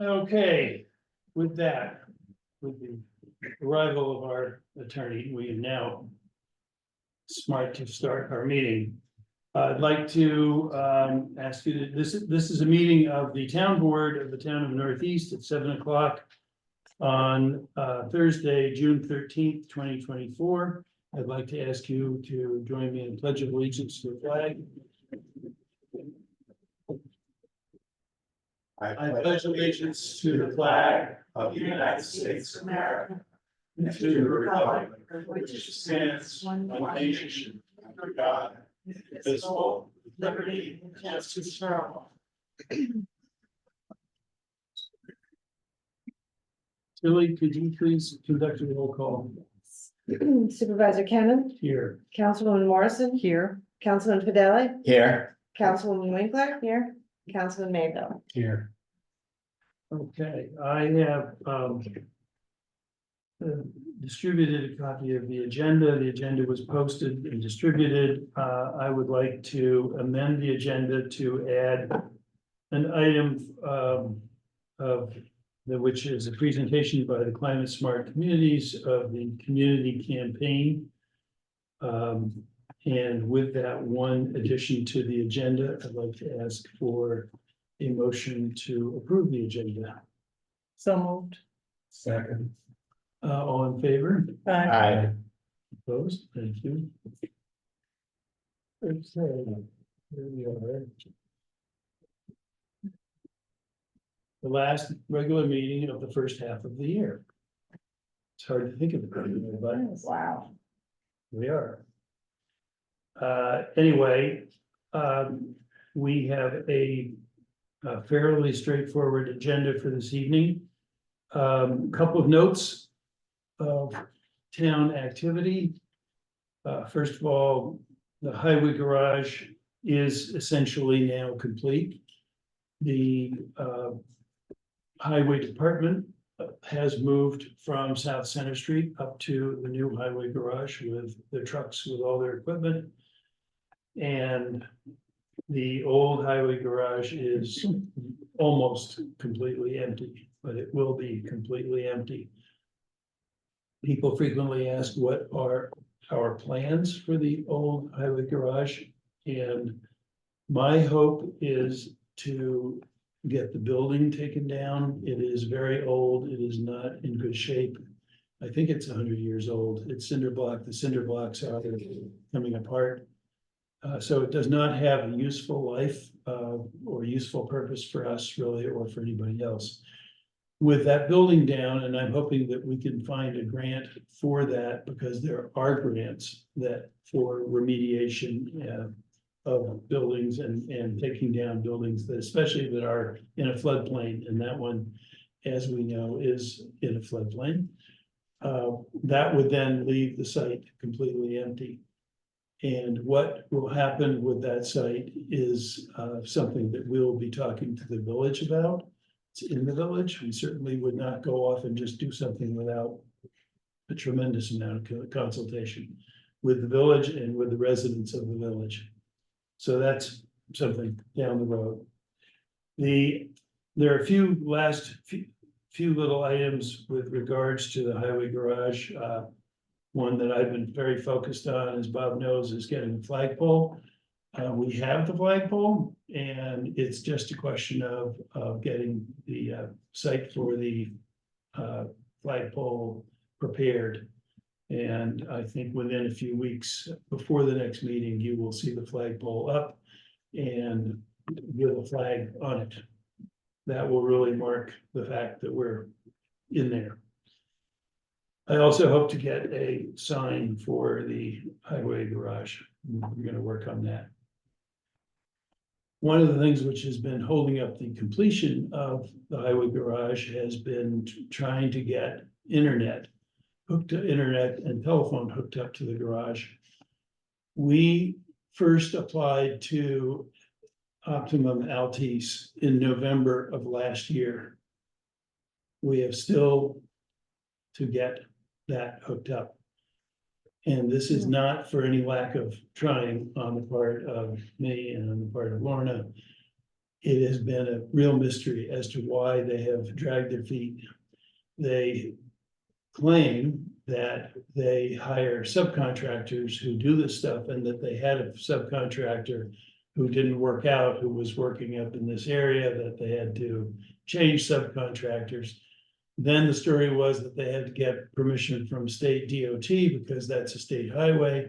Okay, with that, with the arrival of our attorney, we are now smart to start our meeting. I'd like to ask you that this is a meeting of the town board of the town of Northeast at 7 o'clock on Thursday, June 13th, 2024. I'd like to ask you to join me in the Pledge of Allegiance to the flag. I pledge allegiance to the flag of the United States of America and to the republic which stands one nation under God, indivisible, with liberty and justice for all. Tilly, could you please conduct a roll call? Supervisor Cannon, Here. Councilwoman Morrison. Here. Councilman Fideli, Here. Councilwoman Winkler. Here. Councilman Mayville. Here. Okay, I have distributed a copy of the agenda. The agenda was posted and distributed. I would like to amend the agenda to add an item which is a presentation by the Climate Smart Communities of the community campaign. And with that one addition to the agenda, I'd like to ask for a motion to approve the agenda. So moved. Second. All in favor? Aye. Opposed? Thank you. Okay, here we are. The last regular meeting of the first half of the year. It's hard to think of it, but Wow. we are. Anyway, we have a fairly straightforward agenda for this evening. Couple of notes of town activity. First of all, the highway garage is essentially now complete. The highway department has moved from South Center Street up to the new highway garage with the trucks with all their equipment. And the old highway garage is almost completely empty, but it will be completely empty. People frequently ask what are our plans for the old highway garage, and my hope is to get the building taken down. It is very old. It is not in good shape. I think it's 100 years old. It's cinder block. The cinder blocks are coming apart. So it does not have a useful life or useful purpose for us really, or for anybody else. With that building down, and I'm hoping that we can find a grant for that, because there are grants that for remediation of buildings and taking down buildings that, especially that are in a floodplain, and that one, as we know, is in a floodplain. That would then leave the site completely empty. And what will happen with that site is something that we'll be talking to the village about. It's in the village. We certainly would not go off and just do something without a tremendous amount of consultation with the village and with the residents of the village. So that's something down the road. There are a few little items with regards to the highway garage. One that I've been very focused on, as Bob knows, is getting the flagpole. We have the flagpole, and it's just a question of getting the site for the flagpole prepared. And I think within a few weeks before the next meeting, you will see the flagpole up and with a flag on it. That will really mark the fact that we're in there. I also hope to get a sign for the highway garage. We're going to work on that. One of the things which has been holding up the completion of the highway garage has been trying to get internet and telephone hooked up to the garage. We first applied to Optimum Altice in November of last year. We have still to get that hooked up. And this is not for any lack of trying on the part of me and on the part of Lorna. It has been a real mystery as to why they have dragged their feet. They claim that they hire subcontractors who do this stuff and that they had a subcontractor who didn't work out, who was working up in this area, that they had to change subcontractors. Then the story was that they had to get permission from state DOT because that's a state highway.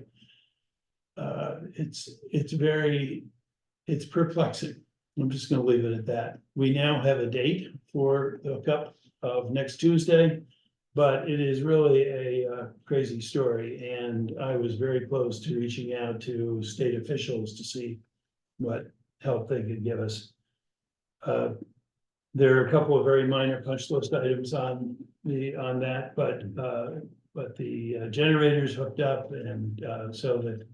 It's perplexing. I'm just gonna leave it at that. We now have a date for the hookup of next Tuesday. But it is really a crazy story, and I was very close to reaching out to state officials to see what help they could give us. There are a couple of very minor punch list items on that, but the generator's hooked up, and so that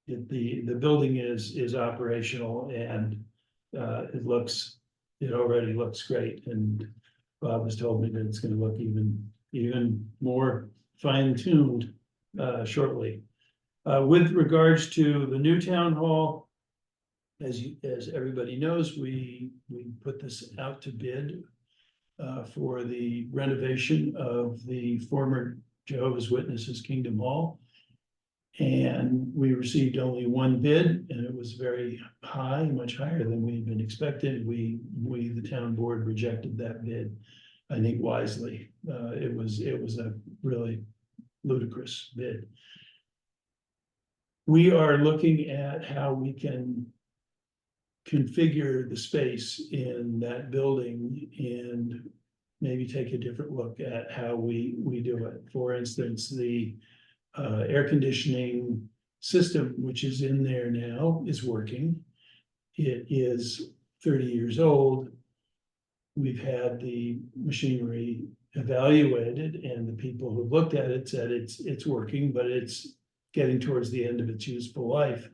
the building is operational, and it already looks great, and Bob has told me that it's gonna look even more fine-tuned shortly. With regards to the new town hall, as everybody knows, we put this out to bid for the renovation of the former Jehovah's Witnesses Kingdom Hall. And we received only one bid, and it was very high, much higher than we had been expected. We, the town board, rejected that bid, I think wisely. It was a really ludicrous bid. We are looking at how we can configure the space in that building and maybe take a different look at how we do it. For instance, the air conditioning system, which is in there now, is working. It is 30 years old. We've had the machinery evaluated, and the people who looked at it said it's working, but it's getting towards the end of its useful life.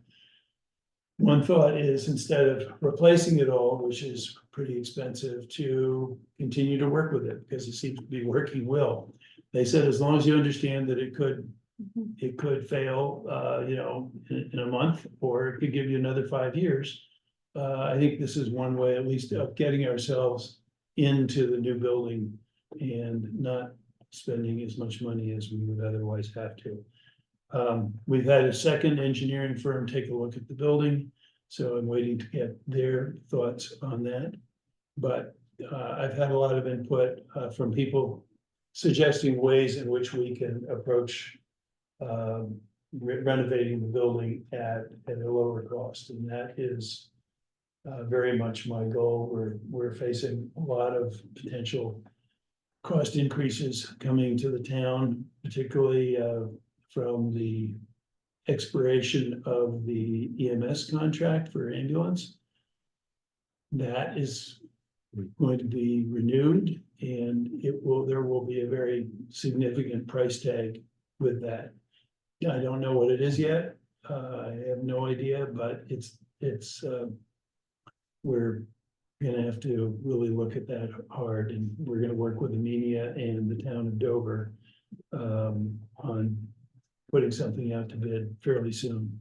One thought is, instead of replacing it all, which is pretty expensive, to continue to work with it because it seems to be working well. They said as long as you understand that it could fail, in a month, or it could give you another 5 years. I think this is one way, at least, of getting ourselves into the new building and not spending as much money as we would otherwise have to. We've had a second engineering firm take a look at the building, so I'm waiting to get their thoughts on that. But I've had a lot of input from people suggesting ways in which we can approach renovating the building at a lower cost, and that is very much my goal. We're facing a lot of potential cost increases coming to the town, particularly from the expiration of the EMS contract for ambulance. That is going to be renewed, and there will be a very significant price tag with that. I don't know what it is yet. I have no idea, but we're gonna have to really look at that hard, and we're gonna work with Amelia and the town of Dover on putting something out to bid fairly soon.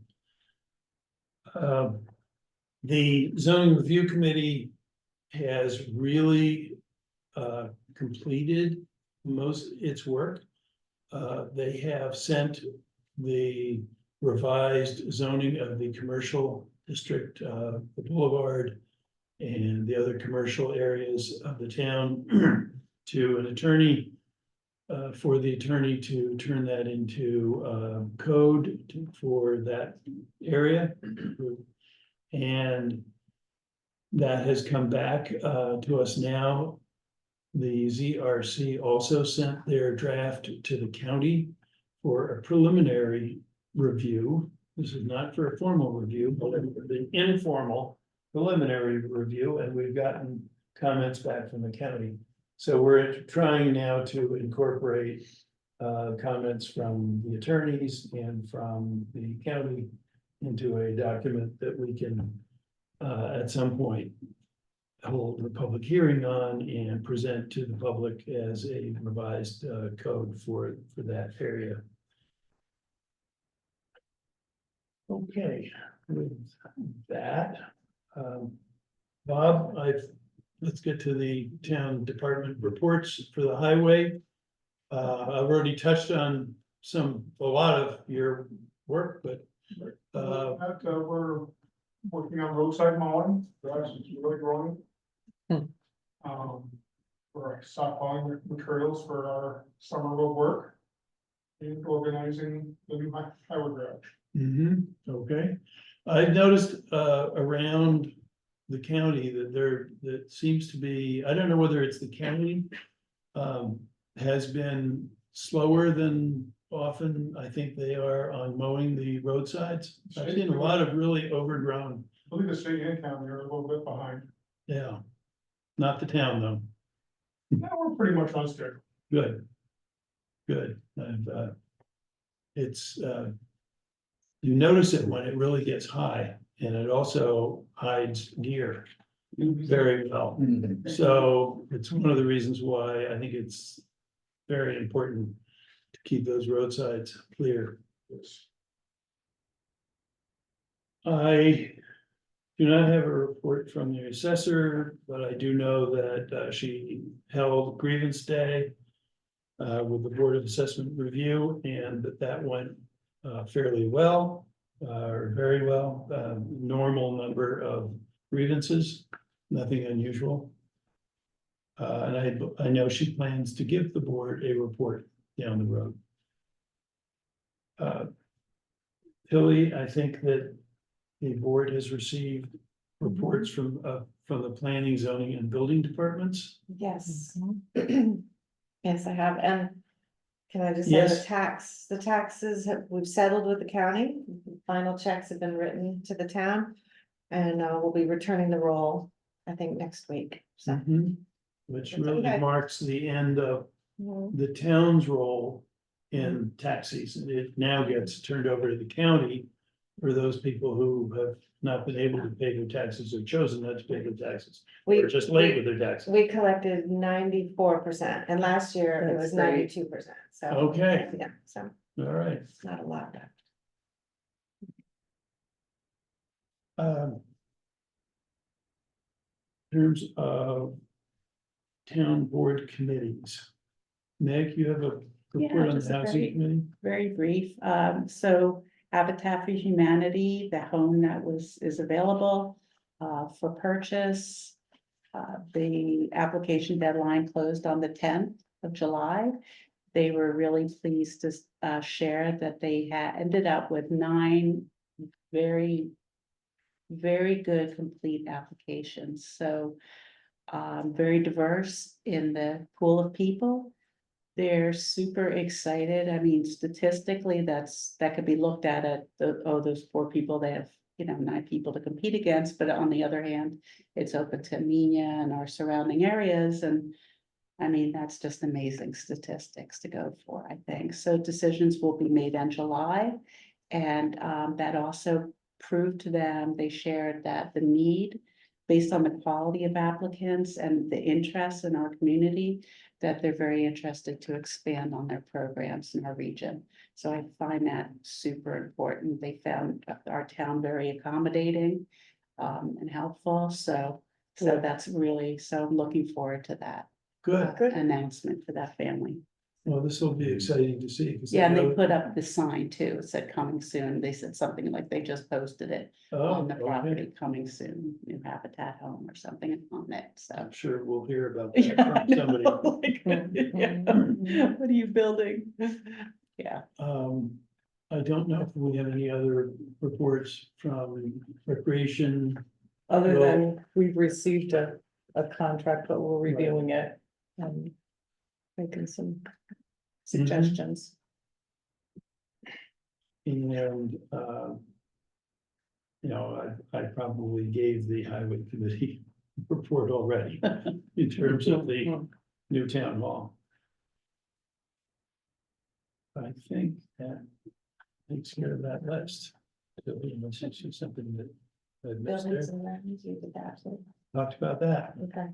The zoning review committee has really completed most its work. They have sent the revised zoning of the commercial district, the boulevard, and the other commercial areas of the town to an attorney, for the attorney to turn that into code for that area. And that has come back to us now. The ZRC also sent their draft to the county for a preliminary review. This is not for a formal review, but an informal preliminary review, and we've gotten comments back from the county. So we're trying now to incorporate comments from the attorneys and from the county into a document that we can at some point hold a public hearing on and present to the public as a revised code for that area. Okay, with that, Bob, let's get to the town department reports for the highway. I've already touched on a lot of your work, but, We're working on roadside mowing, grass is really growing. We're stockpiling materials for our summer road work. And organizing the new highway garage. okay. I've noticed, around the county that seems to be, I don't know whether it's the county. Has been slower than often I think they are on mowing the roadsides. I've seen a lot of really overgrown, I believe the state and county are a little bit behind. yeah. Not the town though. Yeah, we're pretty much on schedule. Good. Good. And, it's, you notice it when it really gets high and it also hides deer very well. So it's one of the reasons why I think it's very important to keep those roadsides clear. Yes. I do not have a report from the assessor, but I do know that she held grievance day with the Board of Assessment Review, and that went fairly well, or very well. Normal number of grievances, nothing unusual. And I know she plans to give the board a report down the road. Tilly, I think that the board has received reports from the planning, zoning and building departments. Yes. Yes, I have, and can I just say Yes. the taxes, we've settled with the county, final checks have been written to the town. And we'll be returning the roll, I think, next week, so. Which That's really okay. marks the end of Mhm. the town's role in tax season. It now gets turned over to the county for those people who have not been able to pay their taxes or chosen not to pay their taxes, or just late with their taxes. We collected 94%, and last year it That's was great. 92%, so. Okay, Yeah, so all right. it's not a lot. In terms of town board committees. Meg, you have a report on just the a housing very- committee? Very brief. So Habitat for Humanity, the home that is available for purchase. The application deadline closed on the 10th of July. They were really pleased to share that they had ended up with 9 very, very good complete applications. So very diverse in the pool of people. They're super excited. I mean, statistically, that could be looked at those 4 people, they have, 9 people to compete against, but on the other hand, it's open to Amenia and our surrounding areas, and I mean, that's just amazing statistics to go for, I think. So decisions will be made in July, and that also proved to them, they shared that the need, based on the quality of applicants and the interest in our community, that they're very interested to expand on their programs in our region. So I find that super important. They found our town very accommodating and helpful. So Yeah. that's really, so I'm looking forward to that Good. announcement for that family. Well, this will be exciting to see. 'cause I Yeah, and they know- put up the sign too. It said coming soon. They said something like they just posted it Oh, on the okay. property, coming soon, new Habitat home or something on it, so. I'm sure we'll hear about Yeah, that I from somebody. know, like, yeah. What are you building? Yeah, I don't know if we have any other reports from recreation. Other Well- than we've received a contract, but we're reviewing it and making some suggestions. And, I probably gave the highway committee report already in terms of the new town hall. I think that takes care of that list. Unless you see something that I missed Buildings there, and grounds, you did that, so, talked about that. okay.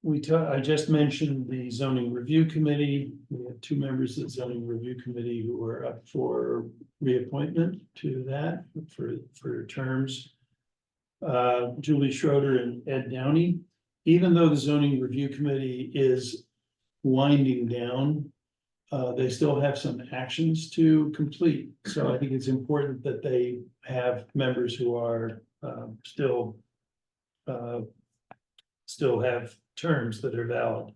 I just mentioned the zoning review committee. We have two members of the zoning review committee who are up for reappointment to that for terms. Julie Schroeder and Ed Downey. Even though the zoning review committee is winding down, they still have some actions to complete. So I think it's important that they have members who are still have terms that are valid.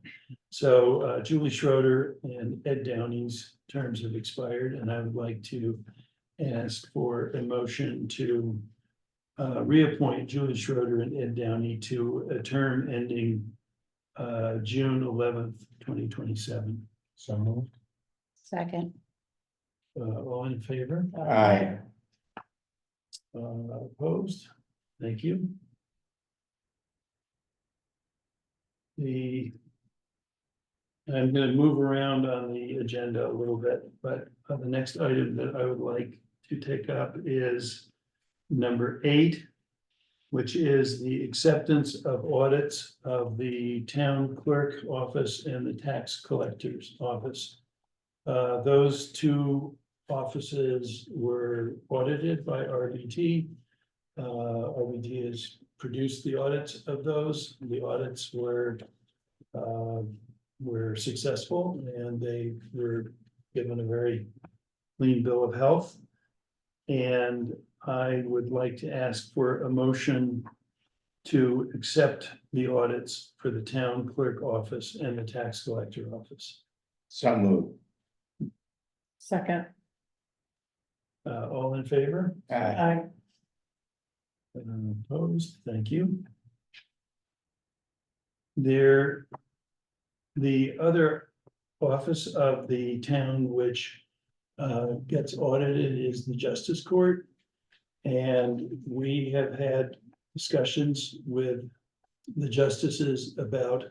So Julie Schroeder and Ed Downey's terms have expired, and I would like to ask for a motion to reappoint Julie Schroeder and Ed Downey to a term ending June 11th, 2027. So moved. Second. All in favor? Aye. Opposed? Thank you. I'm gonna move around on the agenda a little bit, but the next item that I would like to take up is number 8, which is the acceptance of audits of the town clerk office and the tax collector's office. Those two offices were audited by RBT. RBT has produced the audits of those. The audits were successful, and they were given a very clean bill of health. And I would like to ask for a motion to accept the audits for the town clerk office and the tax collector office. So moved. Second, All in favor? Aye. I, Opposed? Thank you. The other office of the town which gets audited is the Justice Court. And we have had discussions with the justices about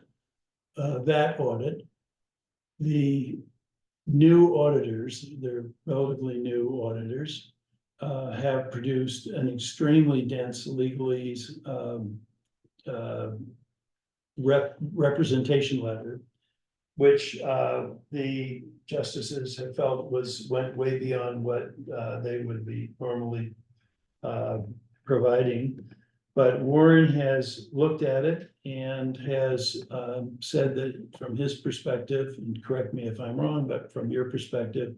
that audit. The new auditors, they're relatively new auditors, have produced an extremely dense legalese representation letter, which the justices have felt went way beyond what they would be normally providing. But Warren has looked at it and has said that from his perspective, and correct me if I'm wrong, but from your perspective,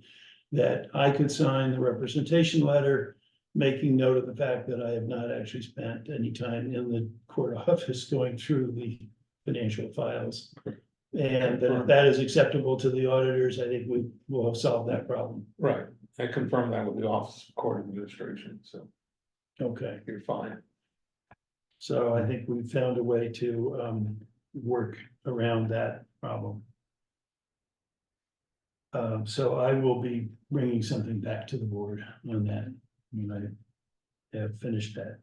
that I could sign the representation letter, making note of the fact that I have not actually spent any time in the court office going through the financial files. And that if that is acceptable to the auditors, I think we will have solved that problem. Right, I confirmed that with the Office of Court Administration, so Okay, you're fine. so I think we found a way to work around that problem. So I will be bringing something back to the board on that when I have finished that.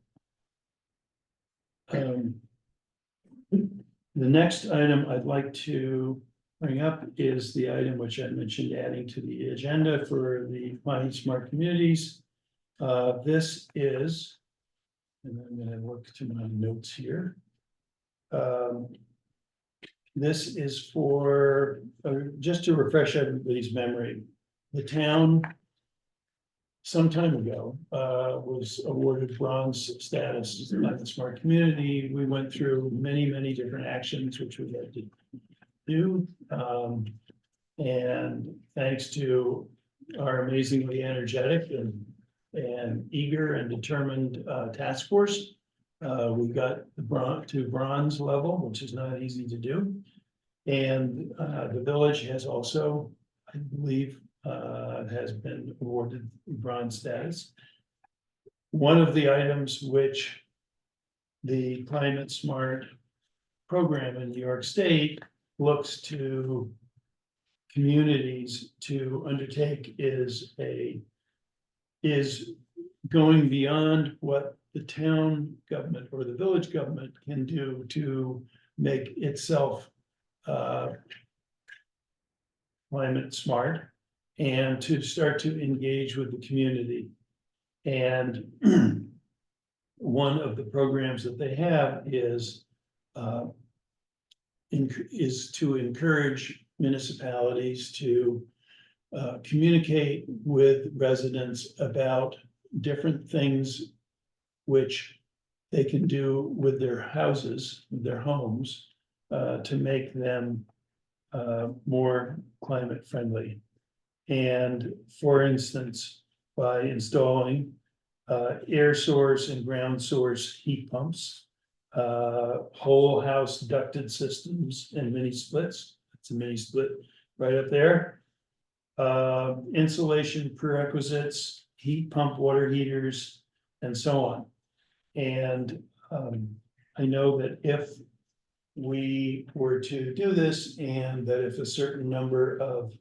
The next item I'd like to bring up is the item which I mentioned adding to the agenda for the Miami Smart Communities. This is, and I'm gonna look to my notes here. This is for, just to refresh everybody's memory, the town some time ago was awarded bronze status by the Smart Community. We went through many different actions, which we had to do. And thanks to our amazingly energetic and eager and determined task force, we got to bronze level, which is not easy to do. And the village has also, I believe, has been awarded bronze status. One of the items which the Climate Smart program in New York State looks to communities to undertake is going beyond what the town government or the village government can do to make itself climate smart and to start to engage with the community. And one of the programs that they have is is to encourage municipalities to communicate with residents about different things which they can do with their houses, with their homes, to make them more climate friendly. And for instance, by installing air source and ground source heat pumps, whole house ducted systems and mini splits. It's a mini split right up there. Insulation prerequisites, heat pump water heaters, and so on. And I know that if we were to do this, and that if a certain number of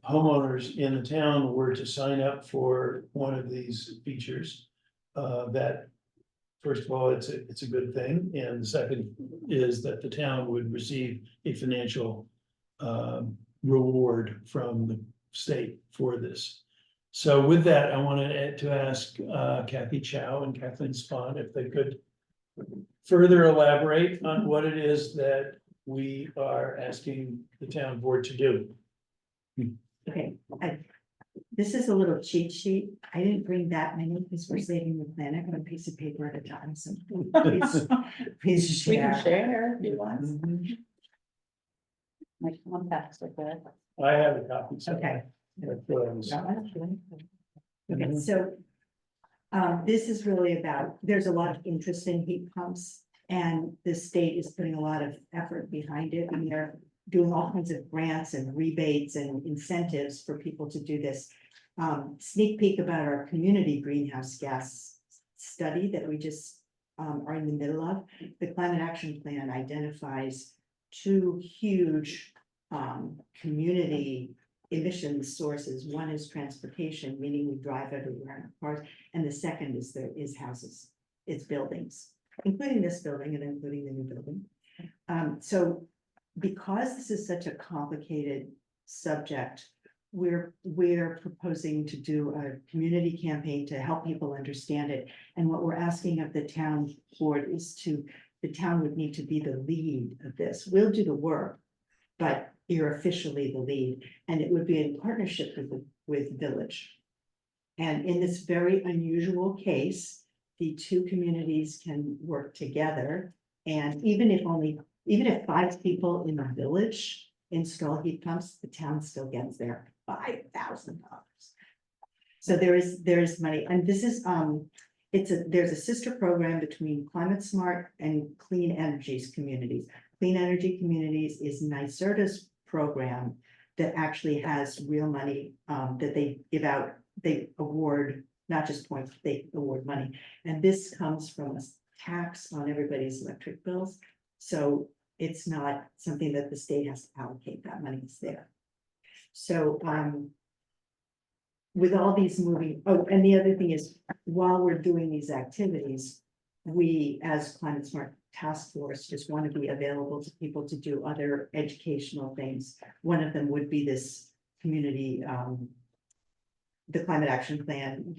homeowners in the town were to sign up for one of these features, that first of all, it's a good thing, and the second is that the town would receive a financial reward from the state for this. So with that, I wanted to ask Kathy Chow and Kathleen Spahn if they could further elaborate on what it is that we are asking the town board to do. Okay, this is a little cheat sheet. I didn't bring that many because we're saving the planet on a piece of paper at a time, so please We can share. share if you want. My contacts are good. I have a copy. so Okay. that's what I was- Okay, so this is really about, there's a lot of interest in heat pumps, and the state is putting a lot of effort behind it, and they're doing all kinds of grants and rebates and incentives for people to do this. Sneak peek about our community greenhouse gas study that we just are in the middle of. The Climate Action Plan identifies two huge community emission sources. One is transportation, meaning we drive everywhere in our cars, and the second is houses, it's buildings, including this building and including the new building. So because this is such a complicated subject, we're proposing to do a community campaign to help people understand it. And what we're asking of the town board is the town would need to be the lead of this. We'll do the work, but you're officially the lead, and it would be in partnership with Village. And in this very unusual case, the two communities can work together. And even if 5 people in the village install heat pumps, the town still gets their $5,000. So there is money, and this is, there's a sister program between Climate Smart and Clean Energies Communities. Clean Energy Communities is NYSERDA's program that actually has real money, that they give out, they award, not just points, they award money. And this comes from a tax on everybody's electric bills. So it's not something that the state has to allocate, that money is there. So with all these moving, oh, and the other thing is, while we're doing these activities, we as Climate Smart Task Force just want to be available to people to do other educational things. One of them would be this community, the Climate Action Plan,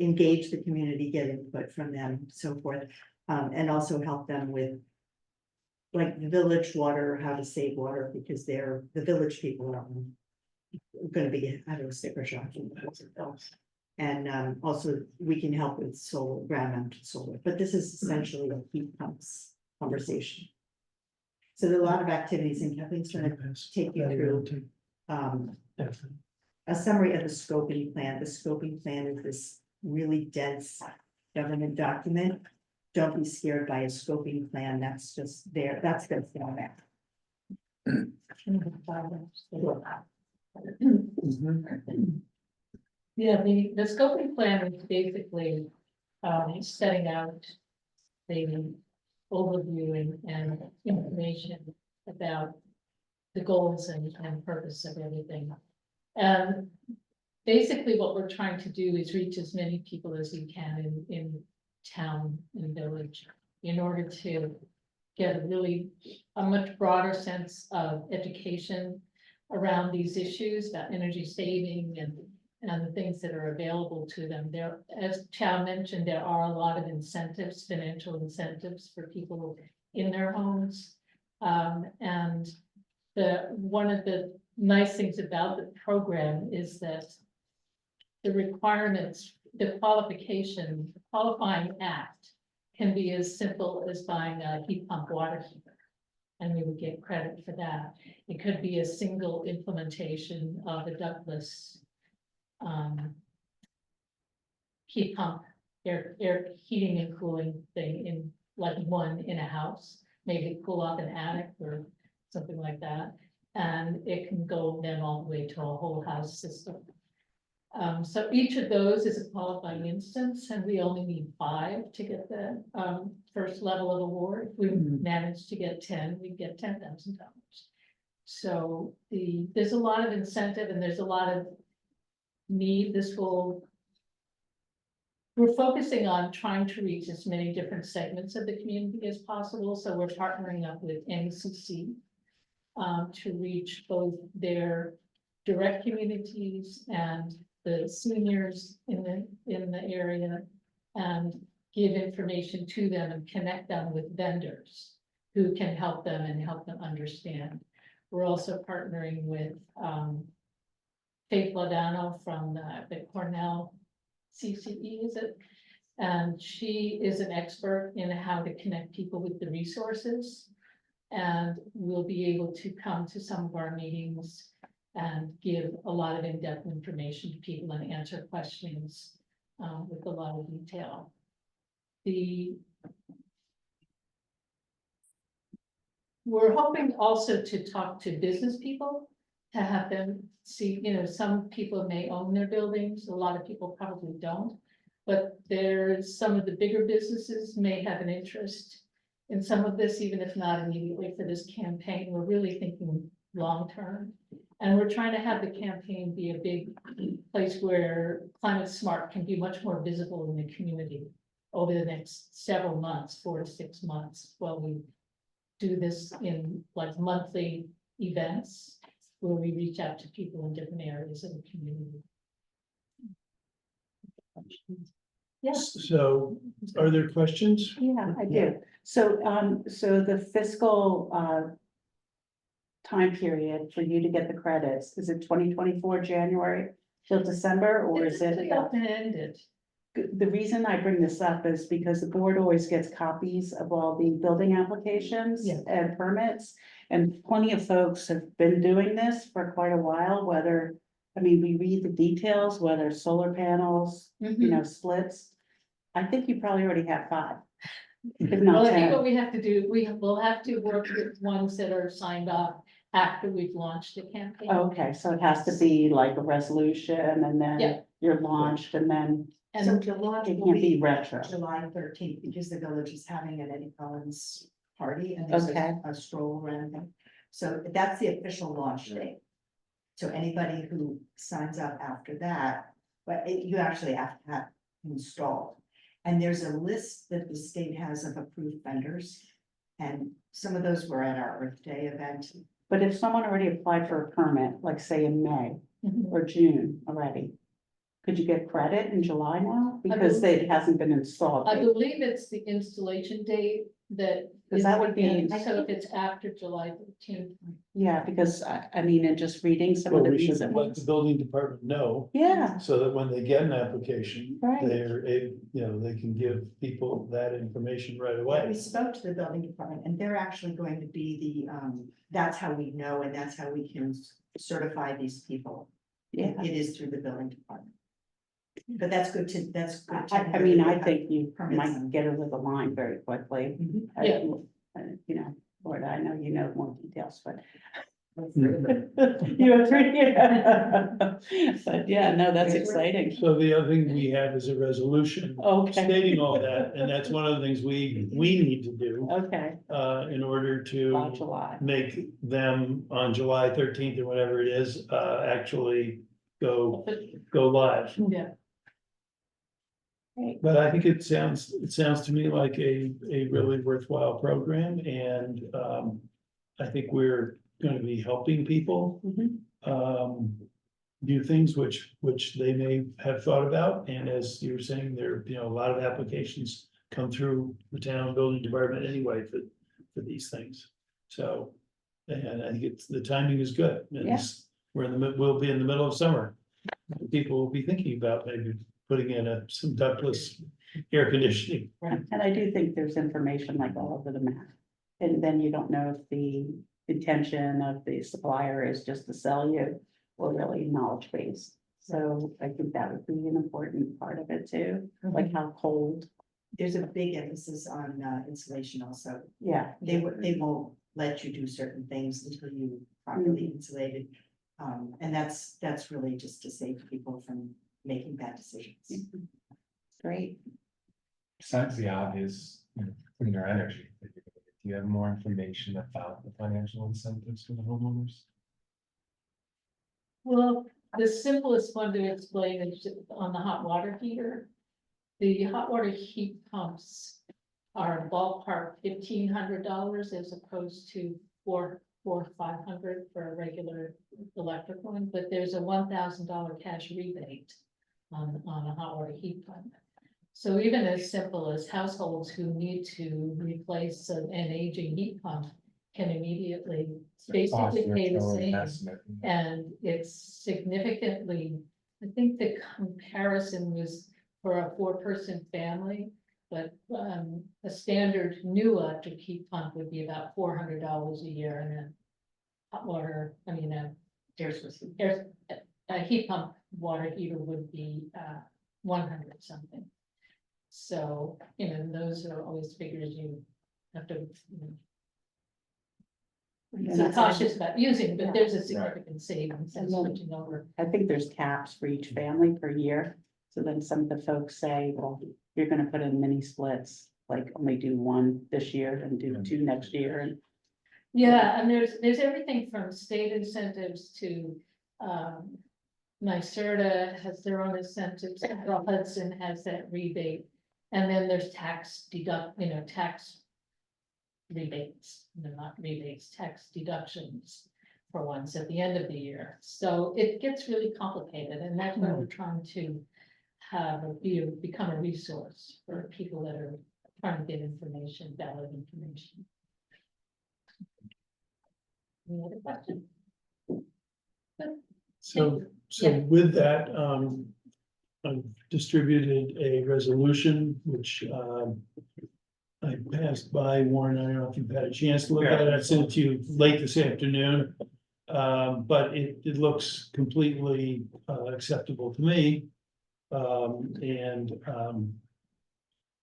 engage the community, get input from them, so forth, and also help them with like the village water, how to save water, because the village people are going to be having sticker shock. And also we can help with solar, ground mounted solar, but this is essentially a heat pumps conversation. So there are a lot of activities, and Kathleen's going to take you through a summary of the scoping plan. The scoping plan is this really dense government document. Don't be scared by a scoping plan. That's just there. That's going to stay on there. Yeah, the scoping plan is basically setting out the overview and information about the goals and purpose of everything. And basically what we're trying to do is reach as many people as we can in town and village in order to get a much broader sense of education around these issues about energy saving and the things that are available to them. There, as Chow mentioned, there are a lot of incentives, financial incentives for people in their homes. And one of the nice things about the program is that the requirements, the qualifying act can be as simple as buying a heat pump water heater. And we would get credit for that. It could be a single implementation of a ductless heat pump, air heating and cooling thing in like one in a house, maybe cool off an attic or something like that. And it can go then all the way to a whole house system. So each of those is a qualifying instance, and we only need 5 to get the first level of award. If we manage to get 10, we get $10,000. So there's a lot of incentive and there's a lot of need. We're focusing on trying to reach as many different segments of the community as possible. So we're partnering up with NCC to reach both their direct communities and the seniors in the area, and give information to them and connect them with vendors who can help them and help them understand. We're also partnering with Faith Ladano from the Cornell CCE, is it? And she is an expert in how to connect people with the resources. And we'll be able to come to some of our meetings and give a lot of in-depth information to people and answer questions with a lot of detail. We're hoping also to talk to business people, to have them see, some people may own their buildings, a lot of people probably don't. But there's some of the bigger businesses may have an interest in some of this, even if not immediately for this campaign. We're really thinking long-term. And we're trying to have the campaign be a big place where Climate Smart can be much more visible in the community over the next several months, 4 to 6 months, while we do this in like monthly events where we reach out to people in different areas of the community. Yes. So are there questions? Yeah, I do. So, so the fiscal, time period for you to get the credits, is it 2024 January till December, or is it? Open-ended. The reason I bring this up is because the board always gets copies of all the building applications Yeah. and permits. And plenty of folks have been doing this for quite a while, we read the details, whether solar panels, splits. I think you probably already have 5. If Well, not I think 10. what we have to do, will have to work with ones that are signed off after we've launched the campaign. Okay, so it has to be like a resolution and Yeah. then you're launched and then So And the launch it will can't be be retro. July 13th, because the village is having an Eddie Collins party and there's Okay. a stroll around them. So that's the official launch date. So anybody who signs up after that, but you actually have to have installed. And there's a list that the state has of approved vendors. And some of those were at our Earth Day event. But if someone already applied for a permit, like say in May Mhm. or June already, could you get credit in July now? Because it hasn't been installed. I believe it's the installation date that. Because that would be- is- So if it's after July 13th. Yeah, because and just reading some of Well, the we should recent let the ones. building department know, Yeah, so that when they get an application, Right. they can give people that information right We away. spoke to the building department and they're actually going to be that's how we know and that's how we can certify these people. yeah. It is through the building department. But that's good to. I think you Permits. might get over the line very quickly. Mhm. Yeah. Lord, I know you know more details, but. Mhm. You agree? Yeah. But yeah, no, that's exciting. So the other thing we have is a resolution Okay, stating all that, and that's one of the things we need to do, okay, in order by to July. make them on July 13th or whatever it is, actually go live. Yeah. But I think it sounds to me like a really worthwhile program, and I think we're gonna be helping people. Mhm. Do things which they may have thought about, and as you were saying, there, a lot of applications come through the town building department anyway for these things. So, and I think it's, the timing is good. Yeah. It's, we're in the, we'll be in the middle of summer. People will be thinking about maybe putting in some ductless air conditioning. And I do think there's information like all over the map. And then you don't know if the intention of the supplier is just to sell you or really knowledge base. So I think that would be an important part of it too, like how cold, There's a big emphasis on insulation also. yeah. They won't let you do certain things until you properly insulated. And that's really just to save people from making bad decisions. Great. Besides the obvious, cleaner energy, do you have more information about the financial incentives for the homeowners? Well, the simplest one to explain is on the hot water heater. The hot water heat pumps are ballpark $1,500 as opposed to $400 or $500 for a regular electric one, but there's a $1,000 cash rebate on a hot water heat pump. So even as simple as households who need to replace an aging heat pump can immediately basically pay the same. And it's significantly, I think the comparison was for a 4-person family, but a standard new electric heat pump would be about $400 a year, and then hot water, a heat pump water heater would be 100 something. So, those are always figures you have to, be cautious about using, but there's a significant savings in switching over. I think there's caps for each family per year. So then some of the folks say, well, you're gonna put in mini splits, like only do 1 this year and do 2 next year. And Yeah, and there's everything from state incentives to, NYSERDA has their own incentives, Central Hudson has that rebate. And then there's tax rebates, not rebates, tax deductions for ones at the end of the year. So it gets really complicated, and that's why we're trying to become a resource for people that are trying to get information, valid information. Any other questions? So Yeah. with that, I've distributed a resolution, which, I passed by. Warren, I don't know if you've had a chance to look at it. I sent it to you late this afternoon. But it looks completely, acceptable to me.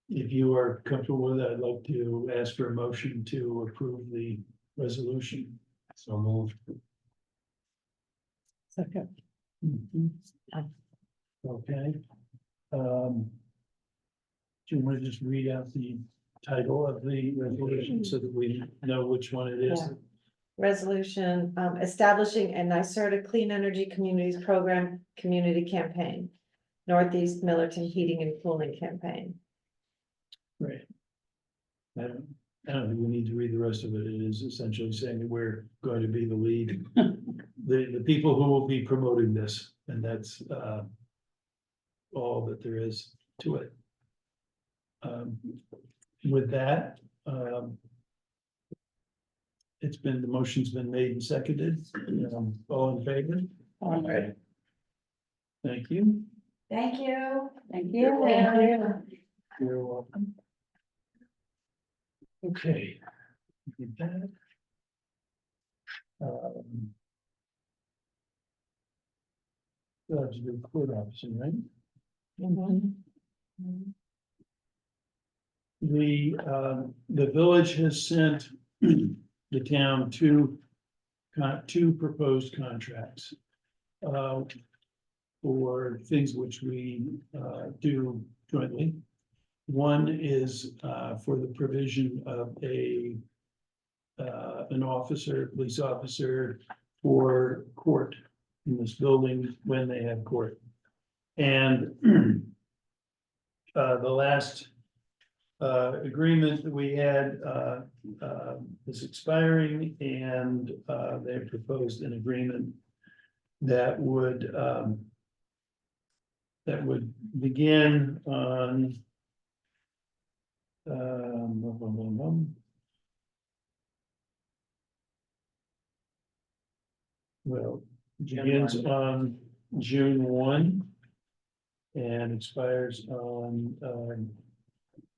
If you are comfortable with it, I'd like to ask for a motion to approve the resolution. So moved. Second. Okay. Do you want to just read out the title of the resolution so that we know which one it is? Yeah. Resolution, establishing a NYSERDA Clean Energy Communities Program Community Campaign. Northeast Millerton Heating and Cooling Campaign. Right. I don't think we need to read the rest of it. It is essentially saying that we're going to be the lead. The people who will be promoting this, and that's all that there is to it. With that, the motion's been made and seconded. All in favor? All right. Thank you. Thank you. Thank you. You're welcome. Okay. With that. That's the court officer, right? The village has sent the town two proposed contracts. For things which we do jointly. One is for the provision of an police officer for court in this building when they have court. And the last agreement that we had is expiring, and they proposed an agreement that would begin on Well, begins on June 1. And expires on,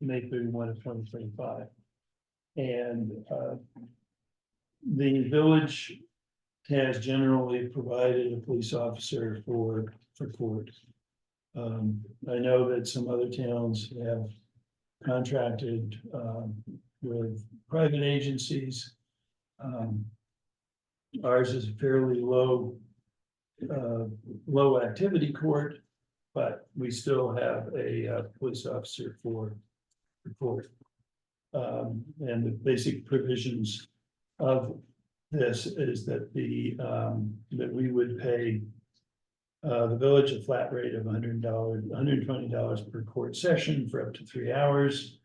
May 31 of 2025. And, the village has generally provided a police officer for court. I know that some other towns have contracted, with private agencies. Ours is a fairly low activity court, but we still have a police officer for court. And the basic provisions of this is that that we would pay the village a flat rate of $120 per court session for up to 3 hours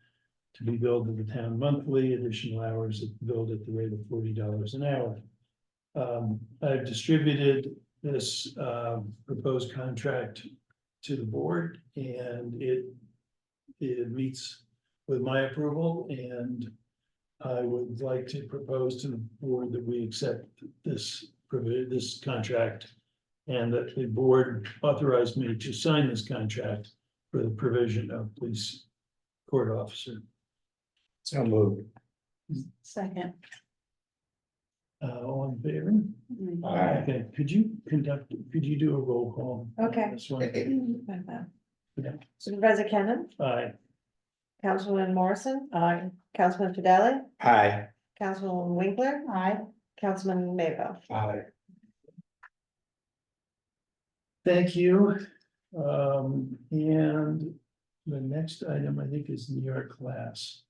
to be billed to the town monthly, additional hours billed at the rate of $40 an hour. I've distributed this proposed contract to the board, and it meets with my approval, and I would like to propose to the board that we accept this contract, and that the board authorized me to sign this contract for the provision of police court officer. So moved. Second. All in favor? Aye. Okay, could you do a roll call? on Okay. This one? Yeah. Supervisor Kennen, Aye. Councilwoman Morrison, Aye. Councilman Fideli, Aye. Councilwoman Winkler, Aye. Councilman Mayville. Aye. Thank you. And the next item, I think, is New York class.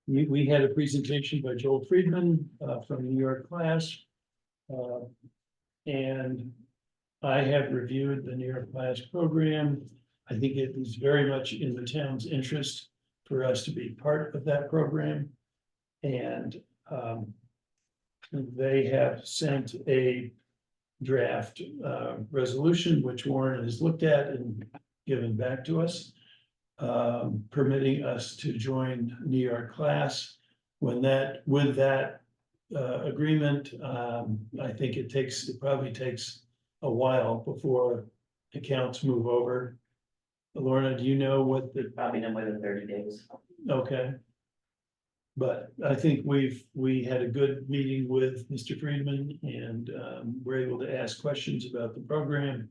We had a presentation by Joel Friedman from New York class. And I have reviewed the New York class program. I think it is very much in the town's interest for us to be part of that program. And they have sent a draft resolution, which Warren has looked at and given back to us, permitting us to join New York class. With that agreement, I think it probably takes a while before accounts move over. Lorna, do you know what the? Probably no more than 30 days. Okay. But I think we had a good meeting with Mr. Friedman, and we're able to ask questions about the program.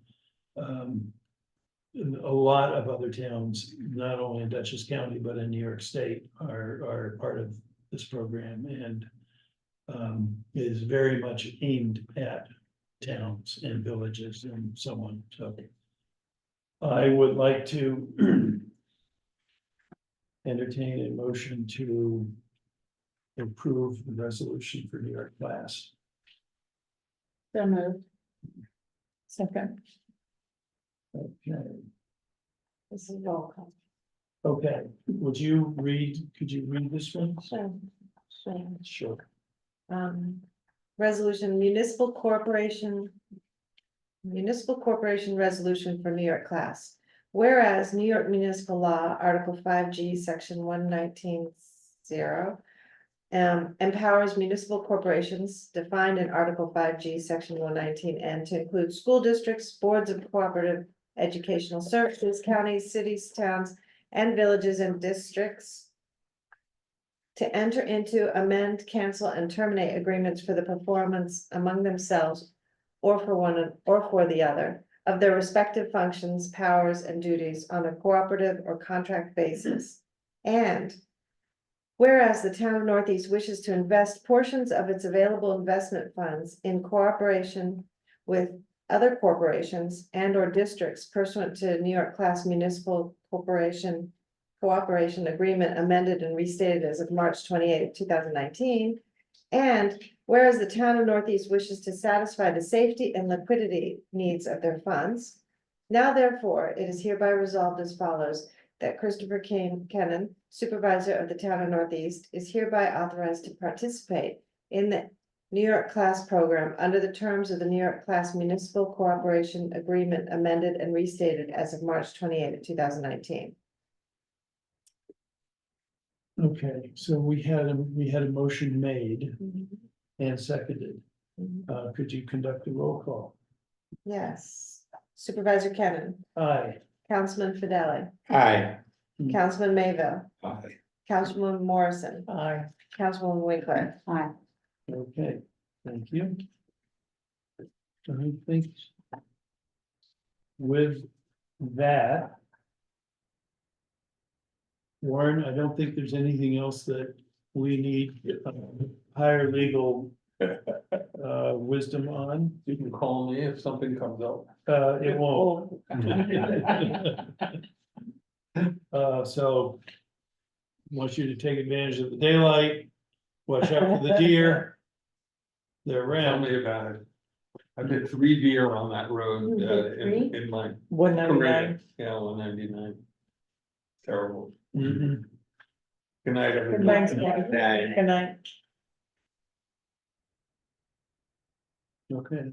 A lot of other towns, not only in Dutchess County, but in New York State are part of this program, and is very much aimed at towns and villages and so on. So I would like to entertain a motion to approve the resolution for New York class. So moved. Second. Okay, This is roll call. okay, could you read this one? Sure. Sure. Resolution municipal corporation resolution for New York class. Whereas New York Municipal Law, Article 5G, Section 119.0, empowers municipal corporations defined in Article 5G, Section 119N to include school districts, boards of cooperative educational services, counties, cities, towns, and villages and districts to enter into, amend, cancel, and terminate agreements for the performance among themselves or for one or for the other of their respective functions, powers, and duties on a cooperative or contract basis. And whereas the town of Northeast wishes to invest portions of its available investment funds in cooperation with other corporations and or districts pursuant to New York class municipal corporation cooperation agreement amended and restated as of March 28, 2019. And whereas the town of Northeast wishes to satisfy the safety and liquidity needs of their funds, now therefore it is hereby resolved as follows, that Christopher Kennan, supervisor of the town of Northeast, is hereby authorized to participate in the New York class program under the terms of the New York class municipal cooperation agreement amended and restated as of March 28, 2019. Okay, so we had a motion made and seconded. Could you conduct a roll call? Yes. Supervisor Kennen, Aye. Councilman Fideli, Aye. Councilman Mayville, Aye. Councilwoman Morrison, Aye. Councilwoman Winkler. Aye. Okay, thank you. I think with that, Warren, I don't think there's anything else that we need higher legal wisdom on. You can call me if something comes up. It won't. So want you to take advantage of the daylight, watch out for the deer. They're Tell around. me about it. I did 3 deer on that road, You did in my 199. career. Yeah, 199. Terrible. Mhm. Good night, everybody. Thanks, Mike. Good night. Okay,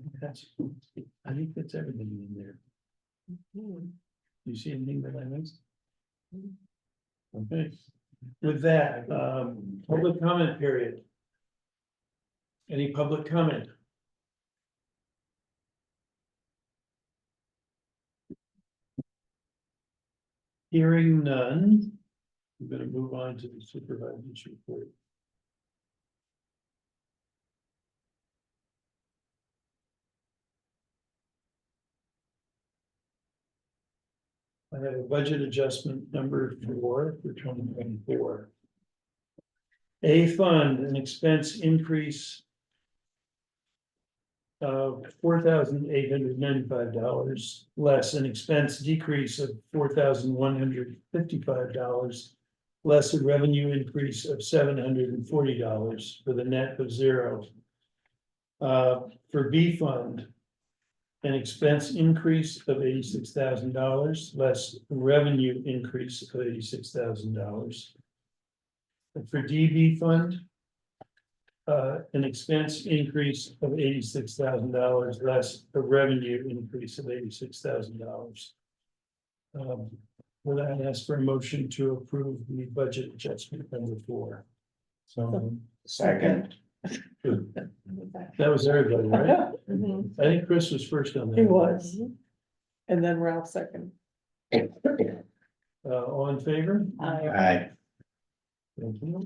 I think that's everything in there. You see anything that I missed? Okay, with that, public comment period. Any public comment? Hearing none. I'm gonna move on to the supervisor's report. I have a budget adjustment number 4 for 2024. A fund, an expense increase of $4,895, less an expense decrease of $4,155, less a revenue increase of $740 for the net of 0. For B fund, an expense increase of $86,000, less a revenue increase of $86,000. For DB fund, an expense increase of $86,000, less a revenue increase of $86,000. Would I ask for a motion to approve the budget adjustment number 4? So, Second. That was everybody, right? Mhm. I think Chris was first on that. He was. And then Ralph second. All in favor? Aye. Thank you.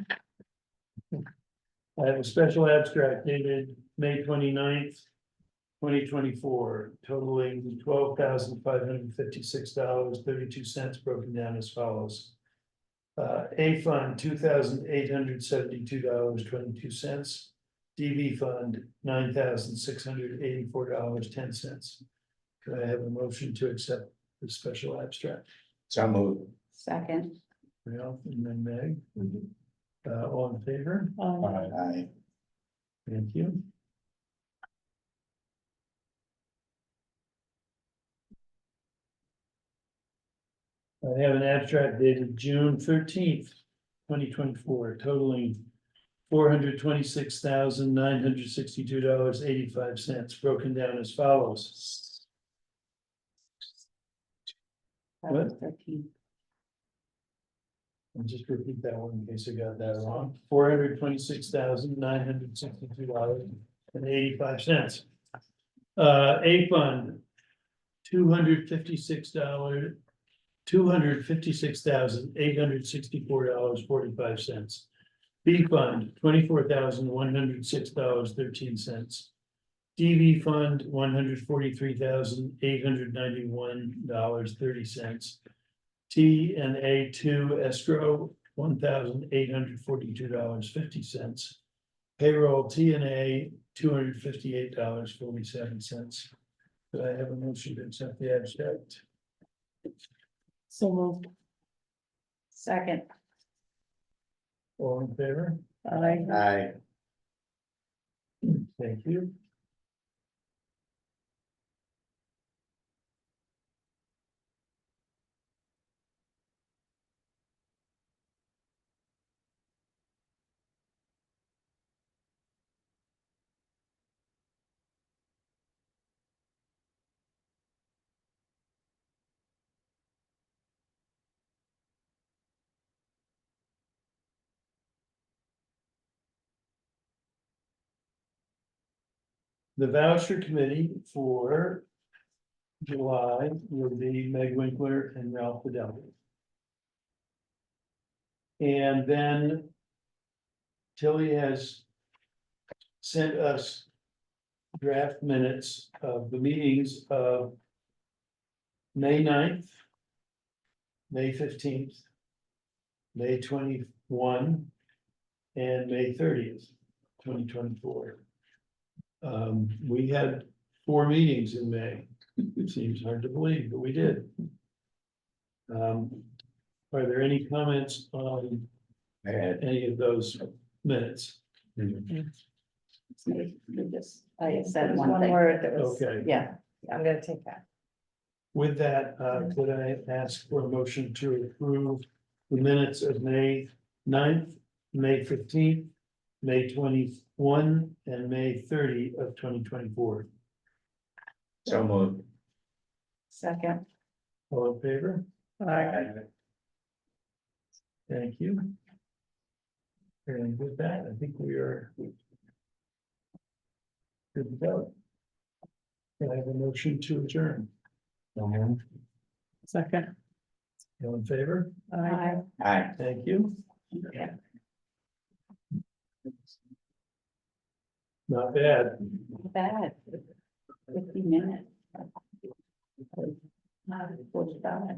I have a special abstract dated May 29th, 2024, totaling $12,556.32, broken down as follows. A fund, $2,872.22. DB fund, $9,684.10. Could I have a motion to accept the special abstract? So moved. Second. Ralph and then Meg. All in favor? Aye. Thank you. I have an abstract dated June 13th, 2024, totaling $426,962.85, broken down as follows. That was 13. I'll just repeat that one in case I got that wrong. $426,962.85. A fund, $256,864.45. B fund, $24,106.13. DV fund, $143,891.30. T and A two escrow, $1,842.50. Payroll T and A, $258.47. Could I have a motion to accept the abstract? So moved. Second. All in favor? Aye. Aye. Thank you. The voucher committee for July will be Meg Winkler and Ralph Fidelli. And then Tilly has sent us draft minutes of the meetings of May 9th, May 15th, May 21, and May 30th, 2024. We had 4 meetings in May. It seems hard to believe, but we did. Are there any comments on any of those minutes? I said There's one one thing. word that was, Okay, Yeah, I'm gonna take that. with that, could I ask for a motion to approve the minutes of May 9th, May 15th, May 21, and May 30 of 2024? So moved. second. All in favor? Thank you. And with that, I think we are good to go. Can I have a motion to adjourn? Second. All in favor? Aye. Aye. Thank you. Yeah. Not bad. Bad. 50 minutes. 45.